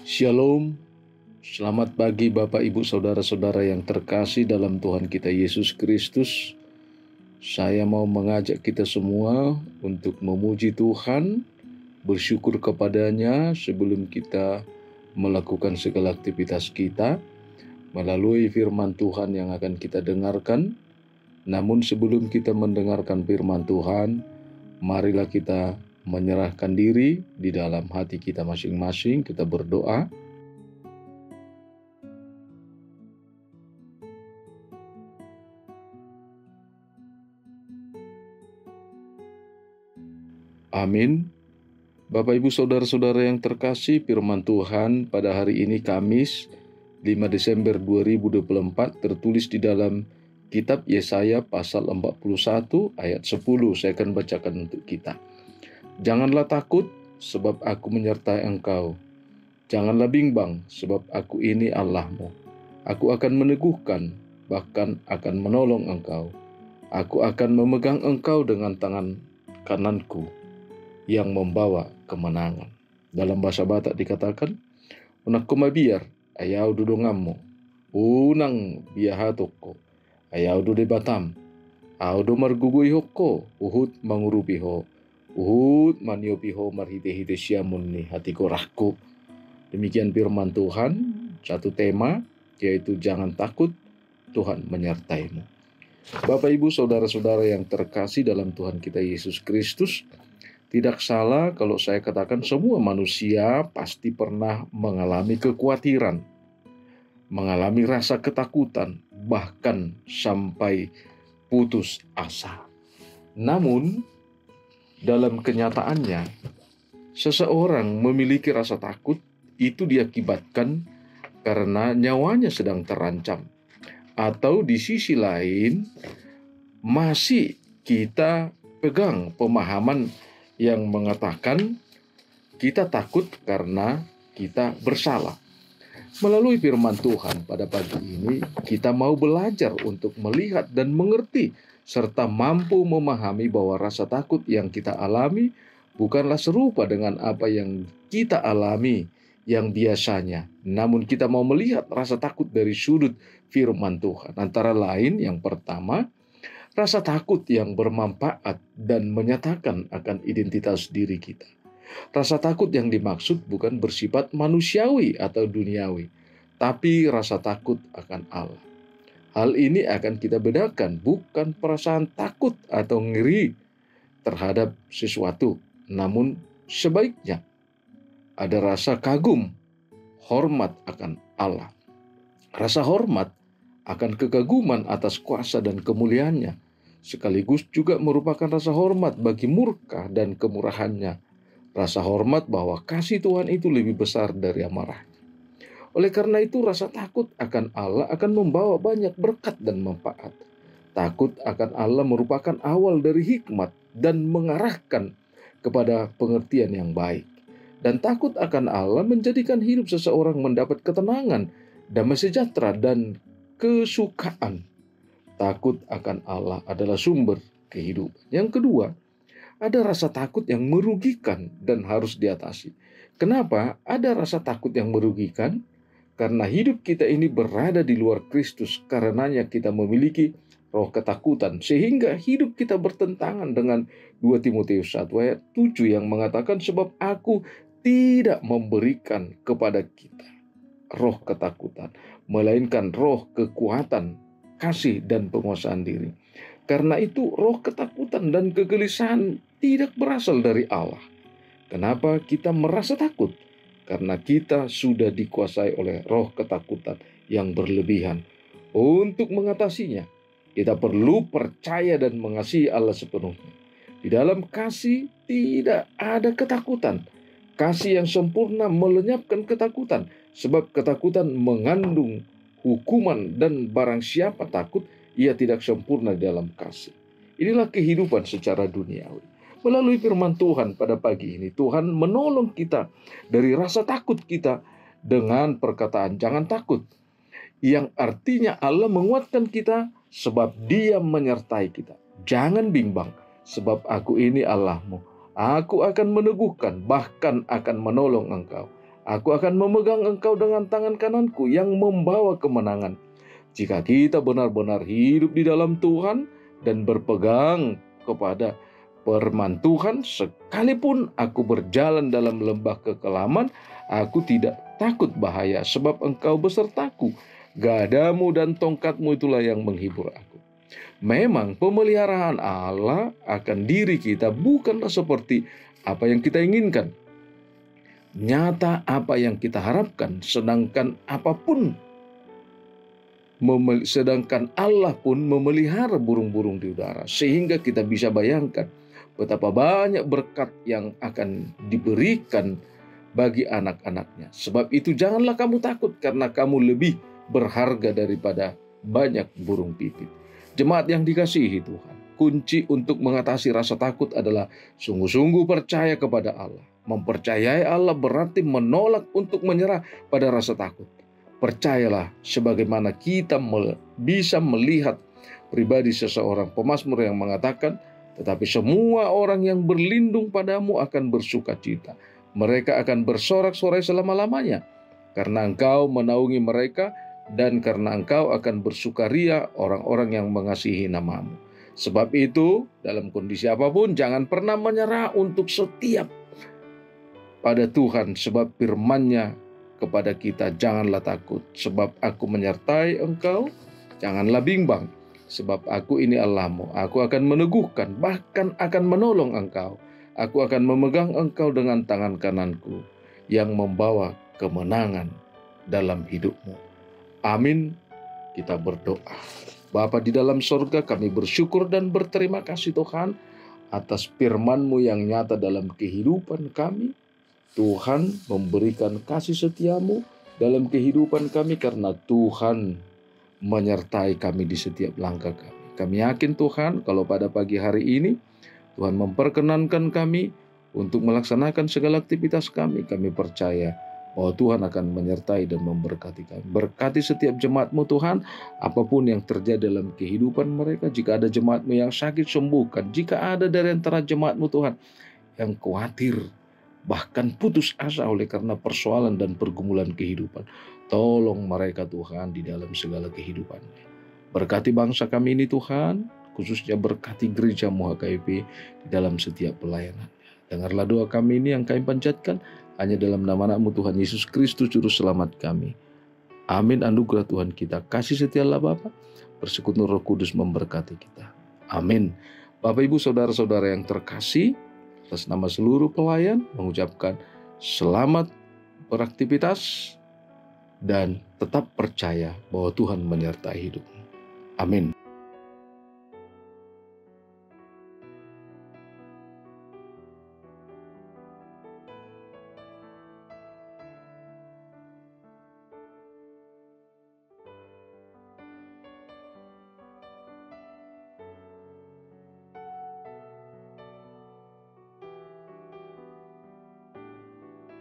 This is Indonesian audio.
Shalom, selamat pagi Bapak Ibu Saudara-saudara yang terkasih dalam Tuhan kita Yesus Kristus. Saya mau mengajak kita semua untuk memuji Tuhan, bersyukur kepadanya sebelum kita melakukan segala aktivitas kita melalui firman Tuhan yang akan kita dengarkan. Namun sebelum kita mendengarkan firman Tuhan, marilah kita menyerahkan diri di dalam hati kita masing-masing. Kita berdoa. Amin. Bapak Ibu Saudara-saudara yang terkasih, firman Tuhan pada hari ini Kamis 5 Desember 2024 tertulis di dalam kitab Yesaya pasal 41 ayat 10. Saya akan bacakan untuk kita. Janganlah takut, sebab aku menyertai engkau. Janganlah bimbang, sebab aku ini Allahmu. Aku akan meneguhkan, bahkan akan menolong engkau. Aku akan memegang engkau dengan tangan kananku yang membawa kemenangan. Dalam bahasa Batak dikatakan, unak kumabiar, ayaw dudungammu, unang biahatoko, ayaw dude batam, audo margugui hoko, uhud mangurupiho, uhud maniopiho marhite-hite siamunni hati korahku. Demikian firman Tuhan, satu tema, yaitu jangan takut, Tuhan menyertaimu. Bapak Ibu Saudara-saudara yang terkasih dalam Tuhan kita Yesus Kristus, tidak salah kalau saya katakan semua manusia pasti pernah mengalami kekhawatiran, mengalami rasa ketakutan, bahkan sampai putus asa. Namun, dalam kenyataannya, seseorang memiliki rasa takut itu diakibatkan karena nyawanya sedang terancam. Atau di sisi lain, masih kita pegang pemahaman yang mengatakan kita takut karena kita bersalah. Melalui firman Tuhan pada pagi ini, kita mau belajar untuk melihat dan mengerti serta mampu memahami bahwa rasa takut yang kita alami bukanlah serupa dengan apa yang kita alami yang biasanya. Namun kita mau melihat rasa takut dari sudut firman Tuhan. Antara lain yang pertama, rasa takut yang bermanfaat dan menyatakan akan identitas diri kita. Rasa takut yang dimaksud bukan bersifat manusiawi atau duniawi, tapi rasa takut akan Allah. Hal ini akan kita bedakan, bukan perasaan takut atau ngeri terhadap sesuatu, namun sebaiknya ada rasa kagum, hormat akan Allah. Rasa hormat akan kekaguman atas kuasa dan kemuliaannya, sekaligus juga merupakan rasa hormat bagi murka dan kemurahannya. Rasa hormat bahwa kasih Tuhan itu lebih besar dari amarahnya. Oleh karena itu, rasa takut akan Allah akan membawa banyak berkat dan manfaat. Takut akan Allah merupakan awal dari hikmat dan mengarahkan kepada pengertian yang baik. Dan takut akan Allah menjadikan hidup seseorang mendapat ketenangan, damai sejahtera, dan kesukaan. Takut akan Allah adalah sumber kehidupan. Yang kedua, ada rasa takut yang merugikan dan harus diatasi. Kenapa ada rasa takut yang merugikan? Karena hidup kita ini berada di luar Kristus, karenanya kita memiliki roh ketakutan, sehingga hidup kita bertentangan dengan 2 Timotius 1 ayat 7 yang mengatakan, sebab aku tidak memberikan kepada kita roh ketakutan, melainkan roh kekuatan, kasih, dan penguasaan diri. Karena itu roh ketakutan dan kegelisahan tidak berasal dari Allah. Kenapa kita merasa takut? Karena kita sudah dikuasai oleh roh ketakutan yang berlebihan. Untuk mengatasinya, kita perlu percaya dan mengasihi Allah sepenuhnya. Di dalam kasih tidak ada ketakutan. Kasih yang sempurna melenyapkan ketakutan, sebab ketakutan mengandung hukuman dan barang siapa takut, ia tidak sempurna dalam kasih. Inilah kehidupan secara duniawi. Melalui firman Tuhan pada pagi ini, Tuhan menolong kita dari rasa takut kita dengan perkataan jangan takut, yang artinya Allah menguatkan kita sebab Dia menyertai kita. Jangan bimbang, sebab aku ini Allahmu. Aku akan meneguhkan, bahkan akan menolong engkau. Aku akan memegang engkau dengan tangan kananku yang membawa kemenangan. Jika kita benar-benar hidup di dalam Tuhan dan berpegang kepada firman Tuhan, sekalipun aku berjalan dalam lembah kekelaman, aku tidak takut bahaya, sebab engkau besertaku. Gadamu dan tongkatmu itulah yang menghibur aku. Memang pemeliharaan Allah akan diri kita bukanlah seperti apa yang kita inginkan, nyata apa yang kita harapkan, sedangkan Allah pun memelihara burung-burung di udara, sehingga kita bisa bayangkan betapa banyak berkat yang akan diberikan bagi anak-anaknya. Sebab itu janganlah kamu takut, karena kamu lebih berharga daripada banyak burung pipit. Jemaat yang dikasihi Tuhan, kunci untuk mengatasi rasa takut adalah sungguh-sungguh percaya kepada Allah. Mempercayai Allah berarti menolak untuk menyerah pada rasa takut. Percayalah, sebagaimana kita bisa melihat pribadi seseorang pemazmur yang mengatakan, tetapi semua orang yang berlindung padamu akan bersuka cita. Mereka akan bersorak-sorai selama-lamanya, karena engkau menaungi mereka, dan karena engkau akan bersukaria orang-orang yang mengasihi namamu. Sebab itu, dalam kondisi apapun, jangan pernah menyerah untuk setia pada Tuhan, sebab firman-Nya kepada kita, janganlah takut, sebab aku menyertai engkau, janganlah bimbang, sebab aku ini Allahmu, aku akan meneguhkan, bahkan akan menolong engkau, aku akan memegang engkau dengan tangan kananku, yang membawa kemenangan dalam hidupmu. Amin. Kita berdoa. Bapa di dalam sorga, kami bersyukur dan berterima kasih Tuhan, atas firman-Mu yang nyata dalam kehidupan kami. Tuhan memberikan kasih setia-Mu dalam kehidupan kami, karena Tuhan menyertai kami di setiap langkah kami. Kami yakin Tuhan, kalau pada pagi hari ini Tuhan memperkenankan kami untuk melaksanakan segala aktivitas kami, kami percaya bahwa Tuhan akan menyertai dan memberkati kami. Berkati setiap jemaat-Mu Tuhan, apapun yang terjadi dalam kehidupan mereka. Jika ada jemaat-Mu yang sakit, sembuhkan. Jika ada dari antara jemaat-Mu Tuhan yang khawatir, bahkan putus asa oleh karena persoalan dan pergumulan kehidupan, tolong mereka Tuhan di dalam segala kehidupannya. Berkati bangsa kami ini Tuhan, khususnya berkati gereja-Mu HKIP di dalam setiap pelayanannya. Dengarlah doa kami ini yang kami panjatkan hanya dalam nama Anak-Mu Tuhan Yesus Kristus Juru Selamat kami. Amin. Anugerah Tuhan kita, kasih setia Allah Bapa, persekutuan Roh Kudus memberkati kita. Amin. Bapak Ibu Saudara-saudara yang terkasih, atas nama seluruh pelayan mengucapkan selamat beraktivitas dan tetap percaya bahwa Tuhan menyertai hidupmu. Amin.